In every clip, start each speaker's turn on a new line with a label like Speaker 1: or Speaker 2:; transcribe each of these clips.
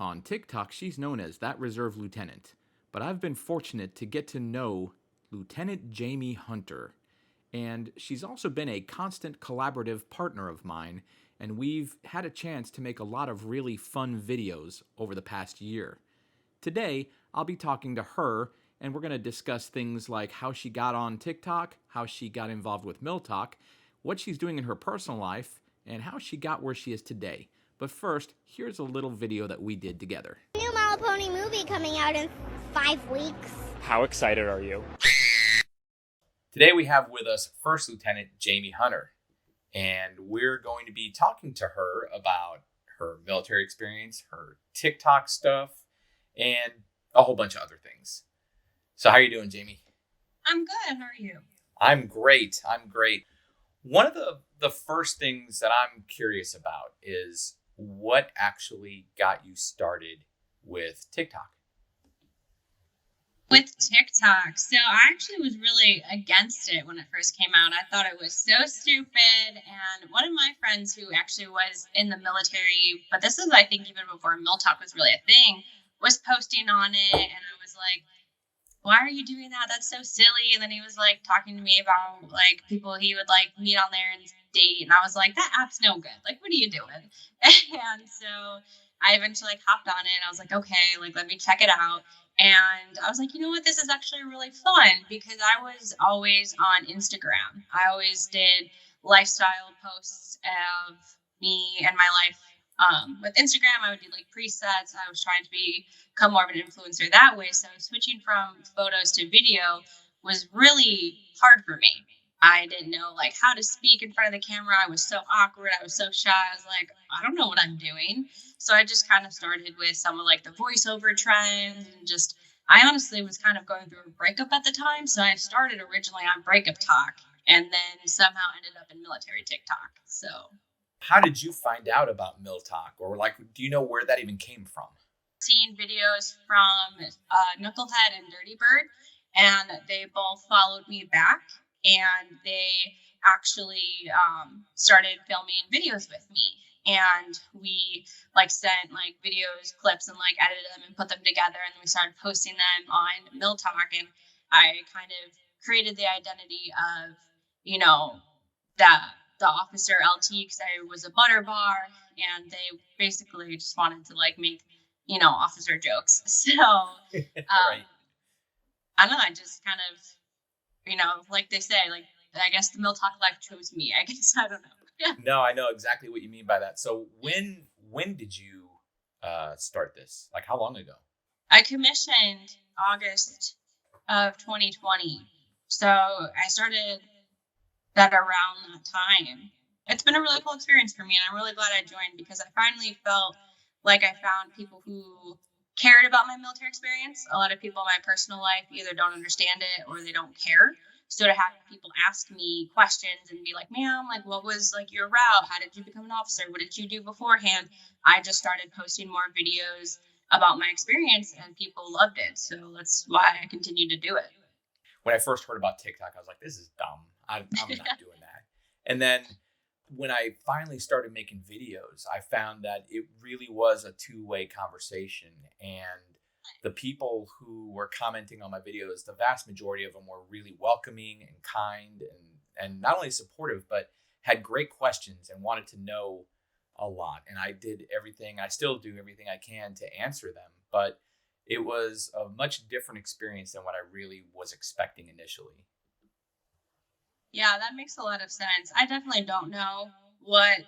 Speaker 1: On TikTok, she's known as That Reserve Lieutenant, but I've been fortunate to get to know Lieutenant Jamye Hunter, and she's also been a constant collaborative partner of mine, and we've had a chance to make a lot of really fun videos over the past year. Today, I'll be talking to her, and we're going to discuss things like how she got on TikTok, how she got involved with MilTok, what she's doing in her personal life, and how she got where she is today. But first, here's a little video that we did together.
Speaker 2: New My Little Pony movie coming out in 5 weeks.
Speaker 3: How excited are you?
Speaker 1: Today we have with us First Lieutenant Jamye Hunter, and we're going to be talking to her about her military experience, her TikTok stuff, and a whole bunch of other things. So how are you doing, Jamye?
Speaker 4: I'm good. How are you?
Speaker 1: I'm great. One of the first things that I'm curious about is what actually got you started with TikTok?
Speaker 4: With TikTok. So I actually was really against it when it first came out. I thought it was so stupid. And one of my friends who actually was in the military, but this is, I think, even before MilTok was really a thing, was posting on it. And I was like, why are you doing that? That's so silly. And then he was like talking to me about like people he would like meet on there and date. And I was like, that app's no good. Like, what are you doing? And so I eventually like hopped on it and I was like, okay, like, let me check it out. And I was like, you know what? This is actually really fun because I was always on Instagram. I always did lifestyle posts of me and my life. With Instagram, I would do like presets. I was trying to become more of an influencer that way. So switching from photos to video was really hard for me. I didn't know like how to speak in front of the camera. I was so awkward. I was so shy. I was like, I don't know what I'm doing. So I just kind of started with some of like the voiceover trends and just, I honestly was kind of going through a breakup at the time. So I started originally on breakup talk and then somehow ended up in military TikTok. So
Speaker 1: how did you find out about MilTok, or like, do you know where that even came from?
Speaker 4: Seen videos from Knucklehead and Dirty Bird, and they both followed me back, and they actually started filming videos with me, and we like sent like videos, clips, and like edited them and put them together, and then we started posting them on MilTok, and I kind of created the identity of, you know, the officer LT because I was a butter bar, and they basically just wanted to like make, you know, officer jokes. So
Speaker 1: Right.
Speaker 4: I don't know, I just kind of, you know, like they say, like, I guess the MilTok life chose me, I guess. I don't know.
Speaker 1: No, I know exactly what you mean by that. So when did you start this? Like, how long ago?
Speaker 4: I commissioned August of 2020. So I started that around that time. It's been a really cool experience for me, and I'm really glad I joined because I finally felt like I found people who cared about my military experience. A lot of people in my personal life either don't understand it or they don't care. So to have people ask me questions and be like, ma'am, like, what was like your route? How did you become an officer? What did you do beforehand? I just started posting more videos about my experience and people loved it. So that's why I continue to do it.
Speaker 1: When I first heard about TikTok, I was like, this is dumb. I'm not doing that. And then when I finally started making videos, I found that it really was a two-way conversation. And the people who were commenting on my videos, the vast majority of them were really welcoming and kind and not only supportive, but had great questions and wanted to know a lot. And I did everything, I still do everything I can to answer them. But it was a much different experience than what I really was expecting initially.
Speaker 4: Yeah, that makes a lot of sense. I definitely don't know what,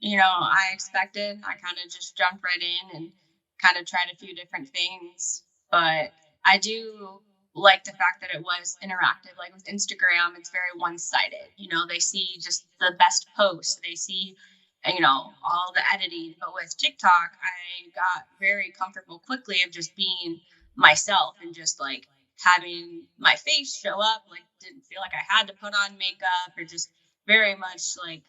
Speaker 4: you know, I expected. I kind of just jumped right in and kind of tried a few different things. But I do like the fact that it was interactive. Like with Instagram, it's very one-sided. You know, they see just the best posts. They see, you know, all the editing. But with TikTok, I got very comfortable quickly of just being myself and just like having my face show up, like didn't feel like I had to put on makeup or just very much like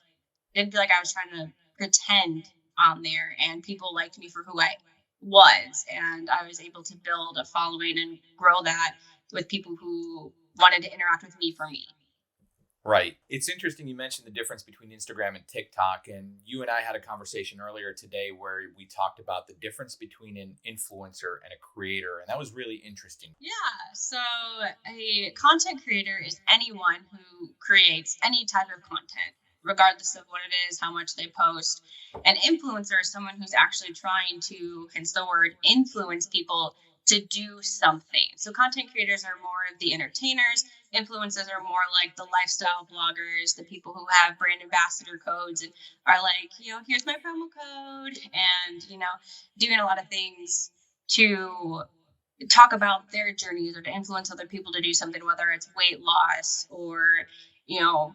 Speaker 4: didn't feel like I was trying to pretend on there, and people liked me for who I was, and I was able to build a following and grow that with people who wanted to interact with me for me.
Speaker 1: Right. It's interesting you mentioned the difference between Instagram and TikTok. And you and I had a conversation earlier today where we talked about the difference between an influencer and a creator. And that was really interesting.
Speaker 4: Yeah, so a content creator is anyone who creates any type of content, regardless of what it is, how much they post. An influencer is someone who's actually trying to, hence the word, influence people to do something. So content creators are more of the entertainers. Influencers are more like the lifestyle bloggers, the people who have brand ambassador codes and are like, here's my promo code, and, doing a lot of things to talk about their journeys or to influence other people to do something, whether it's weight loss or, you know,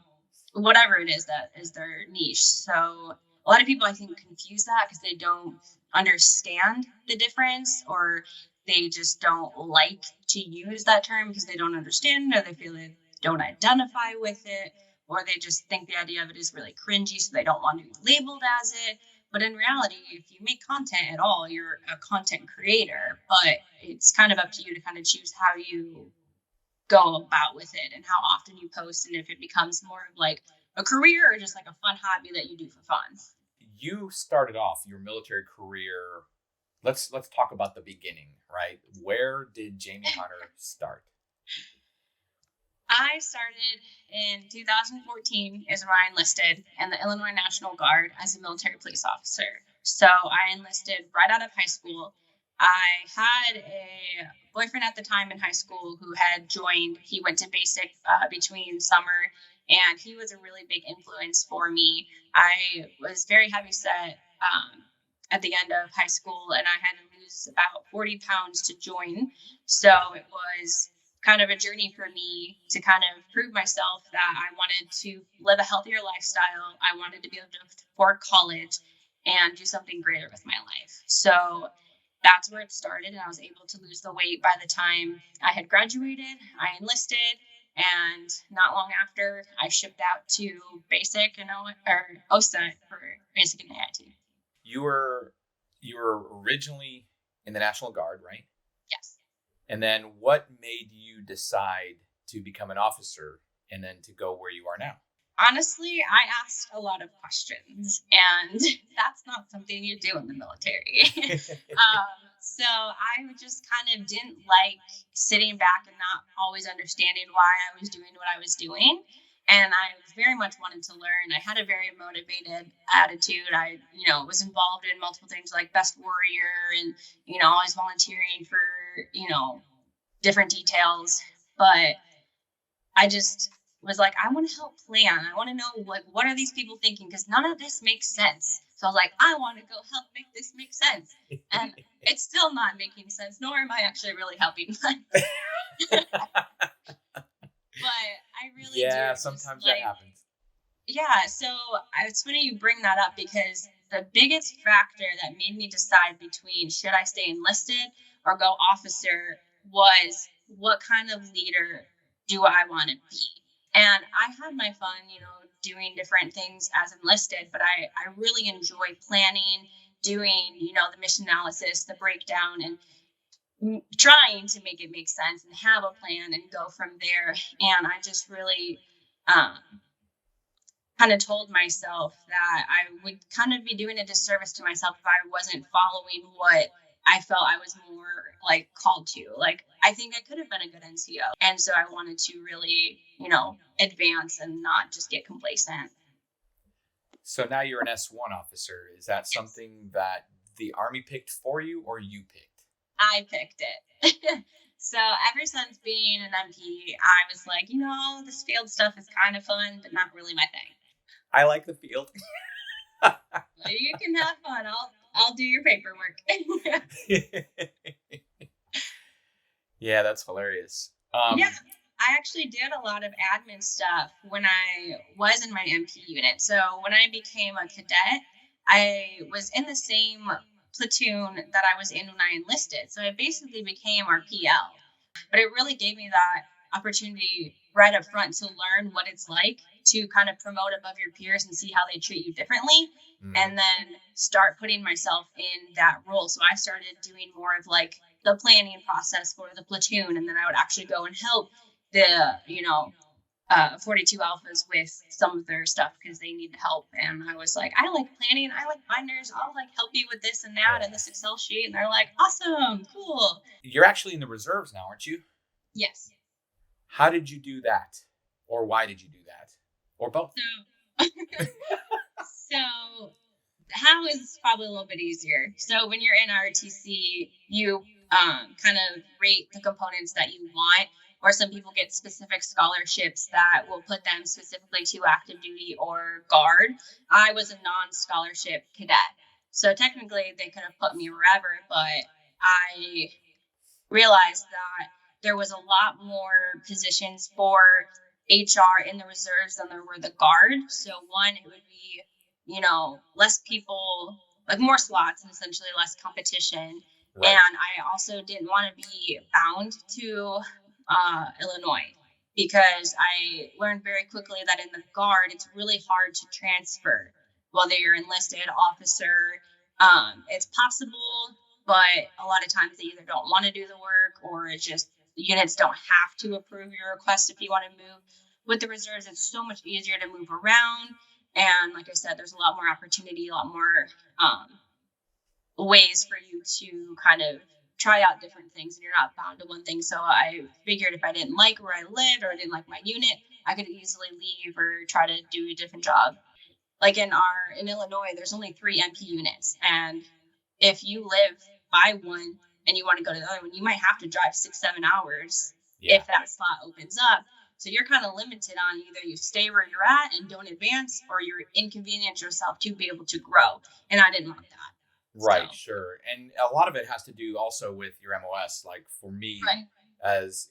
Speaker 4: whatever it is that is their niche. So a lot of people, I think, confuse that because they don't understand the difference, or they just don't like to use that term because they don't understand it, or they feel they don't identify with it, or they just think the idea of it is really cringy, so they don't want to be labeled as it. But in reality, if you make content at all, you're a content creator. But it's kind of up to you to kind of choose how you go about with it and how often you post, and if it becomes more of like a career or just like a fun hobby that you do for fun.
Speaker 1: You started off your military career. Let's talk about the beginning, right? Where did Jamye Hunter start?
Speaker 4: I started in 2014 is when I enlisted in the Illinois National Guard as a military police officer. So I enlisted right out of high school. I had a boyfriend at the time in high school who had joined. He went to basic between summer, and he was a really big influence for me. I was very heavy set at the end of high school, and I had to lose about 40 pounds to join. So it was kind of a journey for me to kind of prove myself that I wanted to live a healthier lifestyle. I wanted to be able to afford college and do something greater with my life. So that's where it started. And I was able to lose the weight by the time I had graduated. I enlisted, and not long after, I shipped out to basic and OSA for basic and AIT.
Speaker 1: You were originally in the National Guard, right?
Speaker 4: Yes.
Speaker 1: And then what made you decide to become an officer and then to go where you are now?
Speaker 4: Honestly, I asked a lot of questions, and that's not something you do in the military. So I just kind of didn't like sitting back and not always understanding why I was doing what I was doing. And I very much wanted to learn. I had a very motivated attitude. I, was involved in multiple things like Best Warrior and, always volunteering for, different details. But I just was like, I want to help plan. I want to know, what are these people thinking? Because none of this makes sense. So I was like, I want to go help make this make sense. And it's still not making sense, nor am I actually really helping. But I really
Speaker 1: do.
Speaker 4: Sometimes
Speaker 1: that happens.
Speaker 4: Yeah, so it's funny you bring that up, because the biggest factor that made me decide between should I stay enlisted or go officer was what kind of leader do I want to be. And I had my fun, doing different things as enlisted, but I really enjoy planning, doing, the mission analysis, the breakdown, and trying to make it make sense and have a plan and go from there. And I just really kind of told myself that I would kind of be doing a disservice to myself if I wasn't following what I felt I was more like called to. Like, I think I could have been a good NCO. And so I wanted to really, advance and not just get complacent.
Speaker 1: So now you're an S1 officer. Is that something that the Army picked for you or you picked?
Speaker 4: I picked it. So ever since being an MP, I was like, this field stuff is kind of fun, but not really my thing.
Speaker 1: I like the field.
Speaker 4: You can have fun. I'll do your paperwork.
Speaker 1: Yeah, that's hilarious.
Speaker 4: Yeah, I actually did a lot of admin stuff when I was in my MP unit. So when I became a cadet, I was in the same platoon that I was in when I enlisted. So I basically became our PL. But it really gave me that opportunity right up front to learn what it's like to kind of promote above your peers and see how they treat you differently. And then start putting myself in that role. So I started doing more of like the planning process for the platoon. And then I would actually go and help the, 42 alphas with some of their stuff because they need help. And I was like, I like planning, I like binders, I'll like help you with this and that and this Excel sheet. And they're like, awesome, cool.
Speaker 1: You're actually in the reserves now, aren't you?
Speaker 4: Yes.
Speaker 1: How did you do that? Or why did you do that? Or both?
Speaker 4: So how is probably a little bit easier. So when you're in ROTC, you kind of rate the components that you want, or some people get specific scholarships that will put them specifically to active duty or guard. I was a non-scholarship cadet. So technically they could have put me wherever, but I realized that there was a lot more positions for HR in the reserves than there were the guard. So one, it would be, less people, like more slots and essentially less competition. Right. And I also didn't want to be bound to Illinois because I learned very quickly that in the guard, it's really hard to transfer, whether you're enlisted, officer. It's possible, but a lot of times they either don't want to do the work or it's just units don't have to approve your request if you want to move. With the reserves, it's so much easier to move around. And like I said, there's a lot more opportunity, a lot more ways for you to kind of try out different things and you're not bound to one thing. So I figured if I didn't like where I lived or I didn't like my unit, I could easily leave or try to do a different job. Like in Illinois, there's only 3 MP units. And if you live by one and you want to go to the other one, you might have to drive 6-7 hours if that slot opens up. So you're kind of limited on either you stay where you're at and don't advance or you inconvenience yourself to be able to grow. And I didn't want that.
Speaker 1: Right, so. Sure. And a lot of it has to do also with your MOS. Like for me, right. as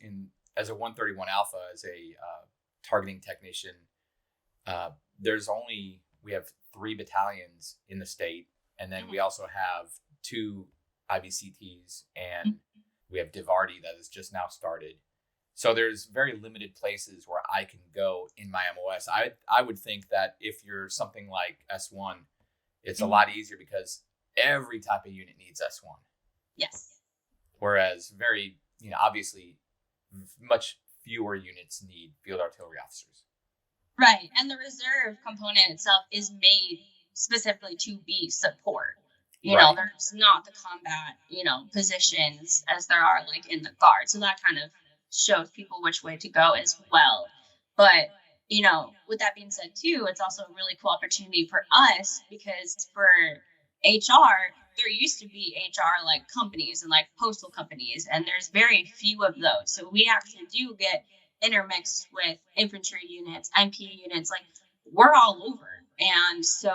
Speaker 1: a 131 Alpha, as a targeting technician, we have 3 battalions in the state. And then we also have 2 IVCTs and we have Divardi that has just now started. So there's very limited places where I can go in my MOS. I would think that if you're something like S1, it's a lot easier because every type of unit needs S1.
Speaker 4: Yes.
Speaker 1: Whereas obviously much fewer units need field artillery officers.
Speaker 4: Right. And the reserve component itself is made specifically to be support. There's not the combat, positions as there are like in the guard. So that kind of shows people which way to go as well. But, with that being said too, it's also a really cool opportunity for us because for HR, there used to be HR like companies and like postal companies, and there's very few of those. So we actually do get intermixed with infantry units, MP units, like we're all over. And so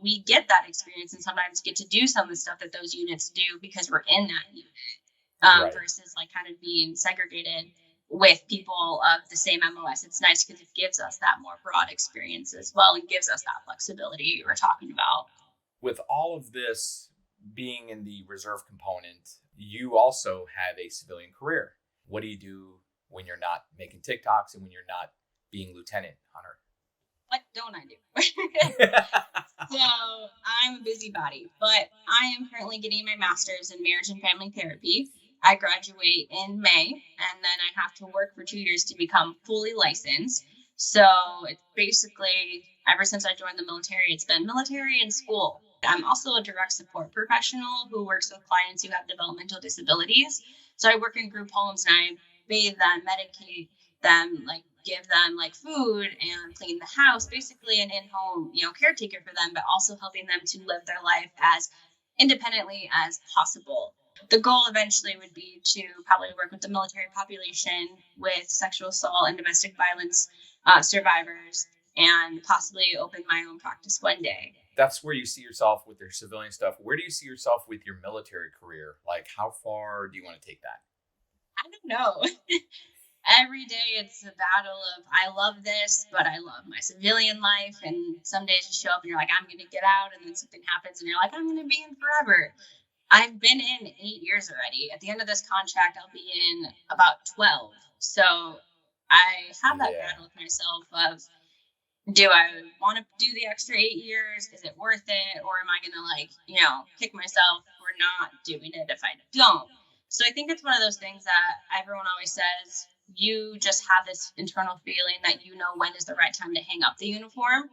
Speaker 4: we get that experience and sometimes get to do some of the stuff that those units do because we're in that unit versus like kind of being segregated with people of the same MOS. It's nice because it gives us that more broad experience as well and gives us that flexibility you were talking about.
Speaker 1: With all of this being in the reserve component, you also have a civilian career. What do you do when you're not making TikToks and when you're not being Lieutenant Hunter?
Speaker 4: What don't I do? So I'm a busybody, but I am currently getting my master's in marriage and family therapy. I graduate in May, and then I have to work for 2 years to become fully licensed. So it's basically, ever since I joined the military, it's been military and school. I'm also a direct support professional who works with clients who have developmental disabilities. So I work in group homes and I bathe them, medicate them, like give them like food and clean the house, basically an in-home, caretaker for them, but also helping them to live their life as independently as possible. The goal eventually would be to probably work with the military population with sexual assault and domestic violence survivors and possibly open my own practice one day.
Speaker 1: That's where you see yourself with your civilian stuff. Where do you see yourself with your military career? Like, how far do you want to take that?
Speaker 4: I don't know. Every day it's a battle of, I love this, but I love my civilian life. And some days you show up and you're like, I'm going to get out. And then something happens and you're like, I'm going to be in forever. I've been in 8 years already. At the end of this contract, I'll be in about 12. So I have that battle with myself of, do I want to do the extra 8 years? Is it worth it? Or am I going to kick myself for not doing it if I don't? So I think it's one of those things that everyone always says, you just have this internal feeling that you know when is the right time to hang up the uniform.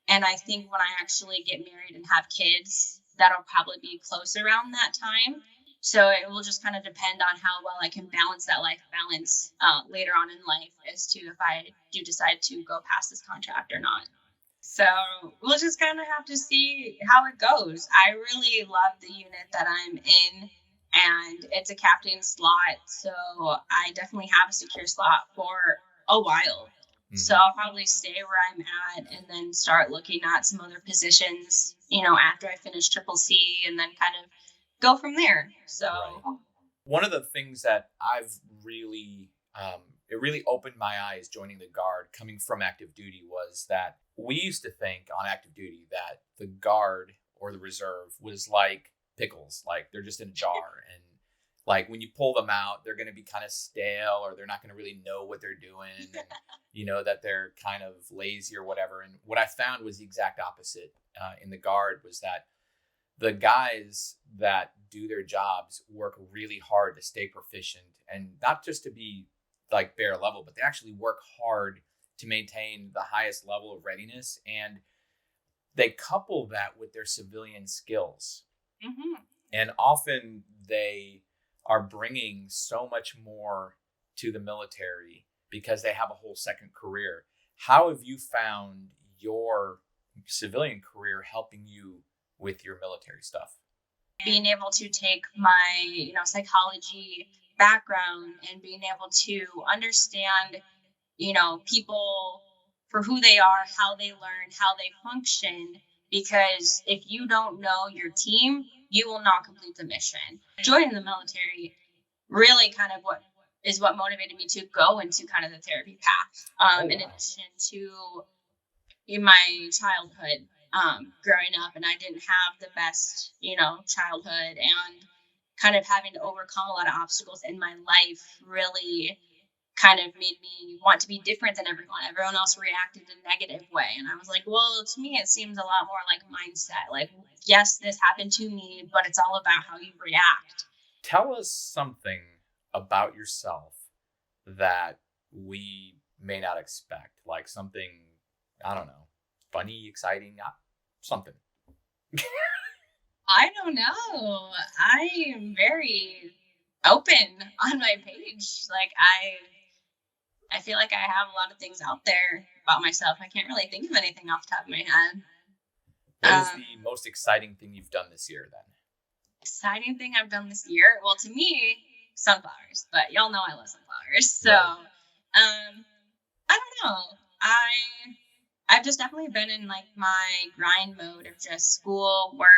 Speaker 4: And I think when I actually get married and have kids, that'll probably be close around that time. So it will just kind of depend on how well I can balance that life balance later on in life as to if I do decide to go past this contract or not. So we'll just kind of have to see how it goes. I really love the unit that I'm in, and it's a captain slot. So I definitely have a secure slot for a while. So I'll probably stay where I'm at and then start looking at some other positions, after I finish Triple C, and then kind of go from there. So
Speaker 1: one of the things that I've really, it really opened my eyes joining the Guard coming from active duty was that we used to think on active duty that the Guard or the reserve was like pickles, like they're just in a jar. And like when you pull them out, they're going to be kind of stale, or they're not going to really know what they're doing. And, that they're kind of lazy or whatever. And what I found was the exact opposite in the Guard was that the guys that do their jobs work really hard to stay proficient, and not just to be like bare level, but they actually work hard to maintain the highest level of readiness. And they couple that with their civilian skills. And often they are bringing so much more to the military because they have a whole second career. How have you found your civilian career helping you with your military stuff?
Speaker 4: Being able to take my, psychology background and being able to understand, people for who they are, how they learn, how they function. Because if you don't know your team, you will not complete the mission. Joining the military really kind of what motivated me to go into kind of the therapy path. In addition to my childhood, growing up, and I didn't have the best, childhood, and kind of having to overcome a lot of obstacles in my life really kind of made me want to be different than everyone. Everyone else reacted in a negative way. And I was like, well, to me, it seems a lot more like mindset. Like, yes, this happened to me, but it's all about how you react.
Speaker 1: Tell us something about yourself that we may not expect, like something, I don't know, funny, exciting, something.
Speaker 4: I don't know. I am very open on my page. Like I feel like I have a lot of things out there about myself. I can't really think of anything off the top of my head.
Speaker 1: What is the most exciting thing you've done this year then?
Speaker 4: Exciting thing I've done this year? Well, to me, sunflowers, but y'all know I love sunflowers. So, I don't know. I've just definitely been in like my grind mode of just school, work,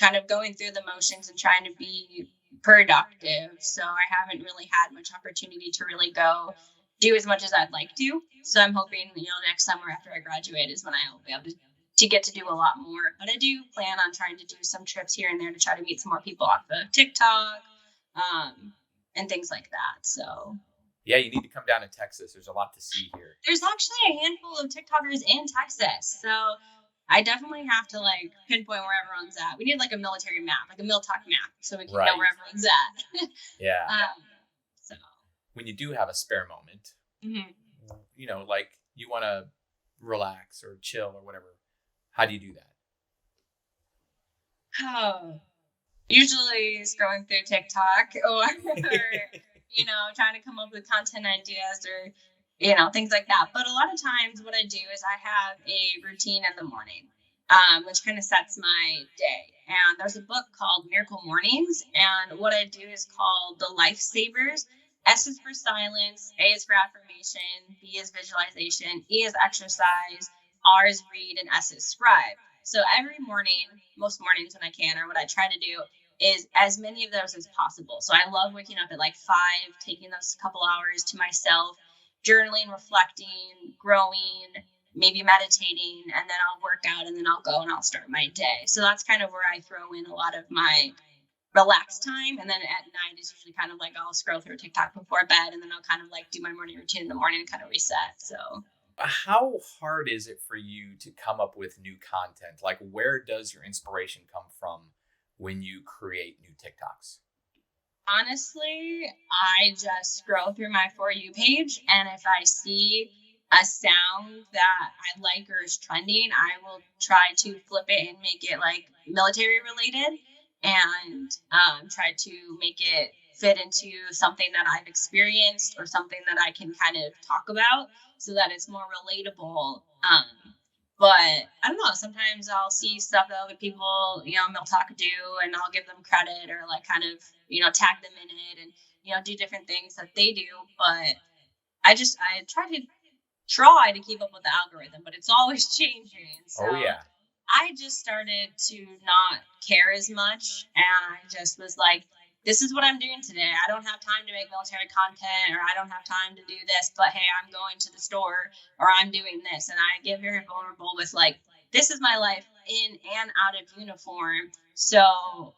Speaker 4: kind of going through the motions and trying to be productive. So I haven't really had much opportunity to really go do as much as I'd like to. So I'm hoping, next summer after I graduate is when I'll be able to get to do a lot more. But I do plan on trying to do some trips here and there to try to meet some more people off of TikTok, and things like that. So
Speaker 1: yeah, you need to come down to Texas. There's a lot to see here.
Speaker 4: There's actually a handful of TikTokers in Texas. So I definitely have to pinpoint where everyone's at. We need a military map, like a MilTok map, so we can know where everyone's at.
Speaker 1: Yeah.
Speaker 4: So
Speaker 1: when you do have a spare moment, like you want to relax or chill or whatever, how do you do that?
Speaker 4: Oh, usually scrolling through TikTok or trying to come up with content ideas or things like that. But a lot of times what I do is I have a routine in the morning, which kind of sets my day. And there's a book called Miracle Mornings. And what I do is called The Lifesavers. S is for silence, A is for affirmation, B is visualization, E is exercise, R is read, and S is scribe. So every morning, most mornings when I can, or what I try to do, is as many of those as possible. So I love waking up at 5, taking those couple hours to myself, journaling, reflecting, growing, maybe meditating, and then I'll work out, and then I'll go and I'll start my day. So that's kind of where I throw in a lot of my relaxed time. And then at night is usually kind of I'll scroll through TikTok before bed, and then I'll kind of do my morning routine in the morning and kind of reset. So
Speaker 1: how hard is it for you to come up with new content? Where does your inspiration come from when you create new TikToks?
Speaker 4: Honestly, I just scroll through my For You page, and if I see a sound that I like or is trending, I will try to flip it and make it like military related, and try to make it fit into something that I've experienced or something that I can kind of talk about so that it's more relatable. But I don't know. Sometimes I'll see stuff that other people, MilTok do, and I'll give them credit or like kind of, tag them in it and, do different things that they do. But I try to keep up with the algorithm, but it's always changing. So
Speaker 1: Oh yeah.
Speaker 4: I just started to not care as much. And I just was like, this is what I'm doing today. I don't have time to make military content, or I don't have time to do this, but hey, I'm going to the store, or I'm doing this. And I get very vulnerable with like, this is my life in and out of uniform. So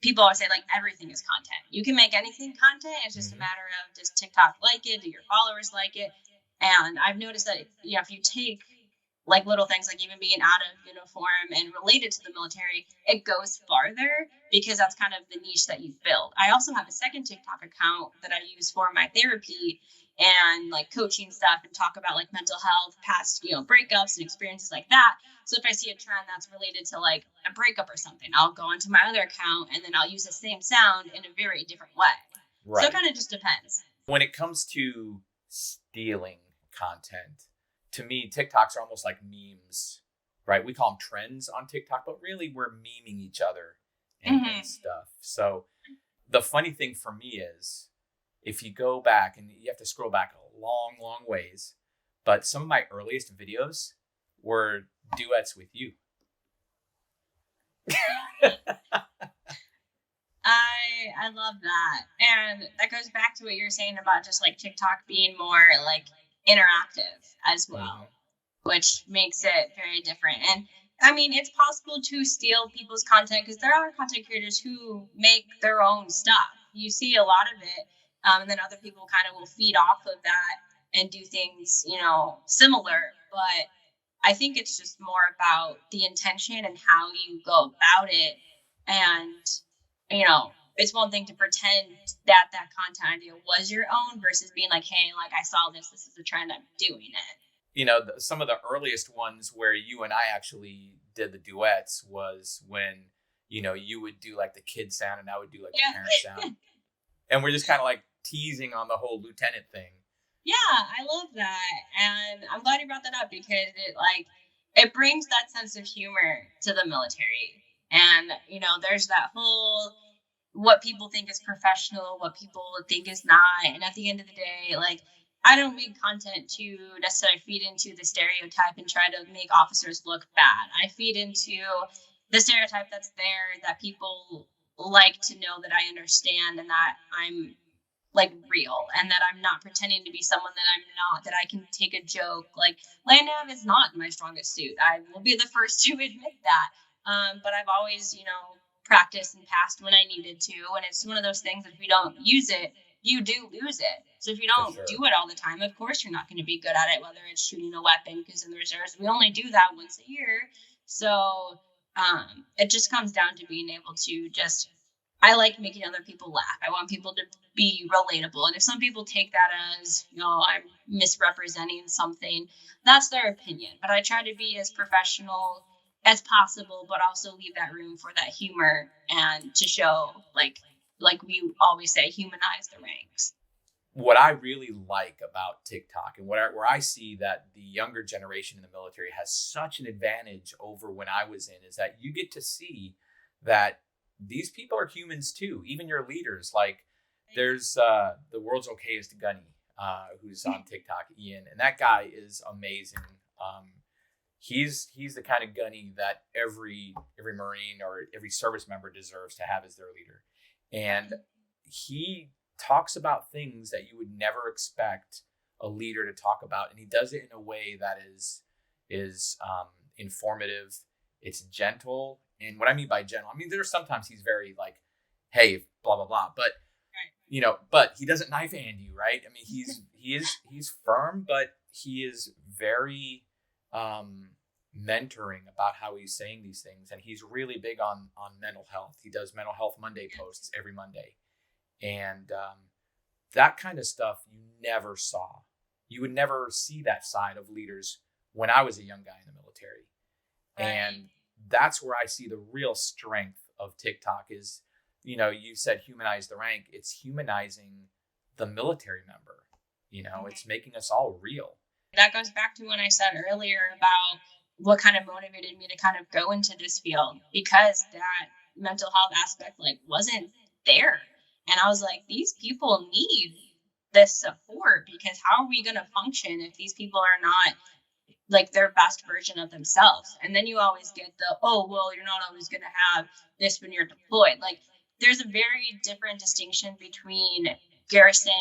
Speaker 4: people always say like everything is content. You can make anything content. It's just a matter of, does TikTok like it? Do your followers like it? And I've noticed that, if you take like little things like even being out of uniform and related to the military, it goes farther because that's kind of the niche that you've built. I also have a second TikTok account that I use for my therapy and like coaching stuff and talk about like mental health, past, breakups and experiences like that. So if I see a trend that's related to like a breakup or something, I'll go into my other account and then I'll use the same sound in a very different way. Right. So it kind of just depends.
Speaker 1: When it comes to stealing content, to me, TikToks are almost like memes, right? We call them trends on TikTok, but really we're memeing each other and stuff. So the funny thing for me is, if you go back, and you have to scroll back a long, long ways, but some of my earliest videos were duets with you.
Speaker 4: I love that. And that goes back to what you're saying about just like TikTok being more like interactive as well, which makes it very different. And I mean, it's possible to steal people's content because there are content creators who make their own stuff. You see a lot of it, and then other people kind of will feed off of that and do things, similar. But I think it's just more about the intention and how you go about it. And, it's one thing to pretend that content idea was your own versus being like, hey, like I saw this is a trend, I'm doing it.
Speaker 1: Some of the earliest ones where you and I actually did the duets was when, you would do like the kid sound and I would do like the parent sound. And we're just kind of like teasing on the whole lieutenant thing.
Speaker 4: Yeah, I love that. And I'm glad you brought that up because it brings that sense of humor to the military. And, there's that whole what people think is professional, what people think is not. And at the end of the day, like, I don't make content to necessarily feed into the stereotype and try to make officers look bad. I feed into the stereotype that's there that people like to know that I understand and that I'm like real and that I'm not pretending to be someone that I'm not, that I can take a joke. Like land nav is not my strongest suit. I will be the first to admit that. But I've always, practiced and passed when I needed to. And it's one of those things that if you don't use it, you do lose it. So if you don't do it all the time, of course you're not going to be good at it, whether it's shooting a weapon, because in the reserves, we only do that once a year. So it just comes down to being able to I like making other people laugh. I want people to be relatable. And if some people take that as, I'm misrepresenting something, that's their opinion. But I try to be as professional as possible, but also leave that room for that humor and to show, like we always say, humanize the ranks.
Speaker 1: What I really like about TikTok and where I see that the younger generation in the military has such an advantage over when I was in is that you get to see that these people are humans too, even your leaders. Like there's the world's okayest gunny who's on TikTok, Ian, and that guy is amazing. He's the kind of gunny that every Marine or every service member deserves to have as their leader. And he talks about things that you would never expect a leader to talk about, and he does it in a way that is informative. It's gentle. And what I mean by gentle, I mean, there's sometimes he's very like, hey, blah, blah, blah. But, but he doesn't knife hand you, right? I mean, he's firm, but he is very mentoring about how he's saying these things. And he's really big on mental health. He does mental health Monday posts every Monday. And that kind of stuff you never saw. You would never see that side of leaders when I was a young guy in the military. And that's where I see the real strength of TikTok is, you said humanize the rank. It's humanizing the military member. It's making us all real.
Speaker 4: That goes back to when I said earlier about what kind of motivated me to kind of go into this field, because that mental health aspect wasn't there. And I was like, these people need this support, because how are we going to function if these people are not their best version of themselves? And then you always get oh, well, you're not always going to have this when you're deployed. There's a very different distinction between garrison,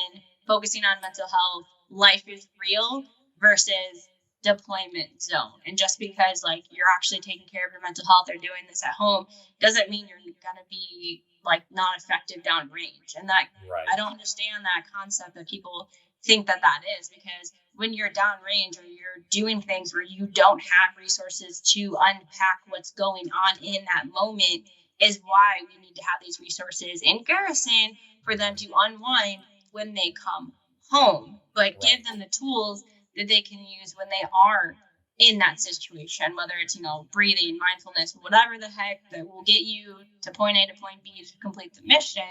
Speaker 4: focusing on mental health, life is real, versus deployment zone. And just because you're actually taking care of your mental health or doing this at home doesn't mean you're going to be not effective downrange. And that I don't understand that concept that people think that is, because when you're downrange or you're doing things where you don't have resources to unpack what's going on in that moment, is why we need to have these resources in garrison for them to unwind when they come home, but give them the tools that they can use when they are in that situation, whether it's, breathing, mindfulness, whatever the heck that will get you to point A to point B to complete the mission.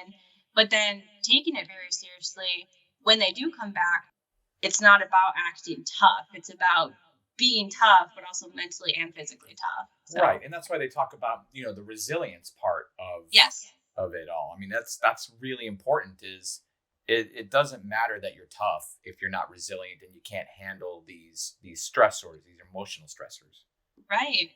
Speaker 4: But then taking it very seriously when they do come back. It's not about acting tough. It's about being tough, but also mentally and physically tough. So.
Speaker 1: Right. And that's why they talk about, the resilience part of it all. I mean, that's really important. Is it doesn't matter that you're tough if you're not resilient and you can't handle these stressors, these emotional stressors.
Speaker 4: Right.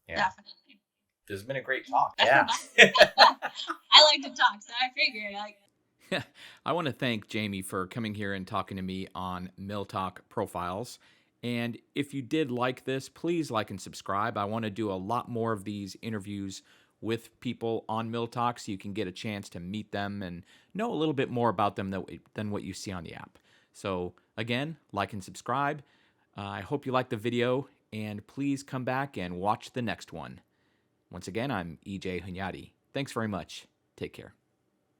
Speaker 1: Yeah.
Speaker 4: Definitely.
Speaker 1: This has been a great talk. Yeah.
Speaker 4: I like to talk, so I figured
Speaker 3: I want to thank Jamye for coming here and talking to me on MilTok profiles. And if you did like this, please like and subscribe. I want to do a lot more of these interviews with people on MilTok so you can get a chance to meet them and know a little bit more about them than what you see on the app. So again, like and subscribe. I hope you liked the video, and please come back and watch the next one. Once again, I'm EJ Hunyadi. Thanks very much. Take care.